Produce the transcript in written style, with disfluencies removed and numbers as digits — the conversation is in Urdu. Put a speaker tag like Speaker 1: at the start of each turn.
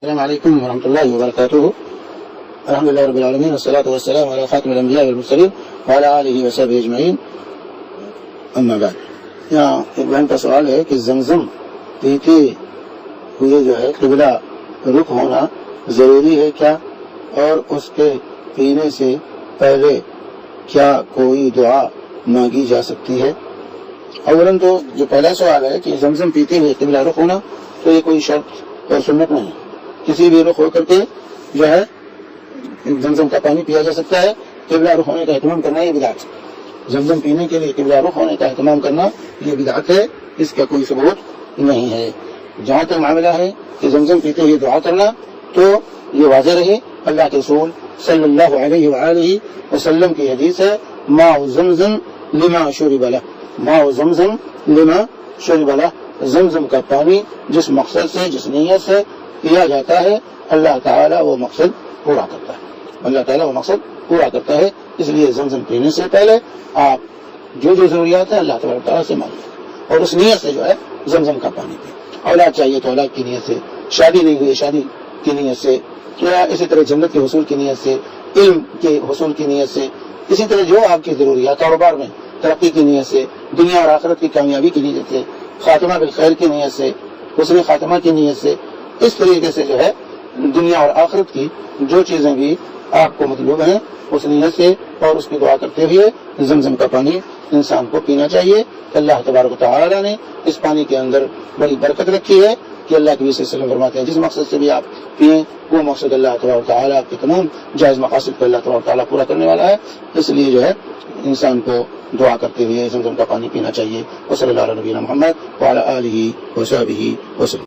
Speaker 1: السلام علیکم ورحمۃ اللہ وبرکاتہ. الحمد للہ رب العالمین والصلاة والسلام علی خاتم الانبیاء والمرسلین وعلی آلہ وصحبہ اجمعین. اما بعد. یہاں ایک بہن کا سوال ہے کہ زمزم پیتے ہوئے جو ہے قبلہ رخ ہونا ضروری ہے کیا، اور اس کے پینے سے پہلے کیا کوئی دعا مانگی جا سکتی ہے؟ اولاً تو جو پہلا سوال ہے کہ زمزم پیتے ہوئے قبلہ رخ ہونا، تو یہ کوئی شرط اور سنت نہیں ہے. کسی بھی رخ ہو کر کے جو ہے زمزم کا پانی پیا جا سکتا ہے. قبلہ رخ ہونے کا اہتمام کرنا یہ بدعت ہے. زمزم پینے کے لیے قبلہ رخ ہونے کا اہتمام کرنا یہ بدعت ہے، اس کا کوئی ثبوت نہیں ہے. جہاں تک معاملہ ہے کہ زمزم پیتے ہوئے دعا کرنا، تو یہ واضح رہے اللہ کے رسول صلی اللہ علیہ وآلہ وسلم کی حدیث ہے، ماء زمزم لما شرب لہ، ماء زمزم لما شرب لہ. زمزم کا پانی جس مقصد سے، جس نیت سے پیا جاتا ہے، اللہ تعالیٰ وہ مقصد پورا کرتا ہے. اللہ تعالیٰ وہ مقصد پورا کرتا ہے. اس لیے زمزم پینے سے پہلے آپ جو ضروریات ہیں اللہ تعالیٰ سے مانگیں، اور اس نیت سے جو ہے زمزم کا پانی پیں. اولاد چاہیے تو اولاد کی نیت سے، شادی نہیں ہوئی شادی کی نیت سے، یا اسی طرح جنت کے حصول کی نیت سے، علم کے حصول کی نیت سے، اسی طرح جو آپ کی ضروریات، کاروبار میں ترقی کی نیت سے، دنیا اور آخرت کی کامیابی کی نیت سے، خاتمہ بالخیر کی نیت سے، حسن خاتمہ کی نیت سے، اس طریقے سے جو ہے دنیا اور آخرت کی جو چیزیں بھی آپ کو مطلوب ہیں اس نیت سے اور اس کی دعا کرتے ہوئے زمزم کا پانی انسان کو پینا چاہیے. اللہ تبارک و تعالیٰ نے اس پانی کے اندر بڑی برکت رکھی ہے کہ اللہ کے نبی صلی اللہ علیہ وسلم فرماتے ہیں جس مقصد سے بھی آپ پئیں وہ مقصد اللہ تبارک و تعالیٰ آپ کے تمام جائز مقاصد کو اللہ تبارک و تعالیٰ پورا کرنے والا ہے. اس لیے جو ہے انسان کو دعا کرتے ہوئے زمزم کا پانی پینا چاہیے. وصلی اللہ علیہ نبینا محمد وعلی آلہ وصحبہ وسلم.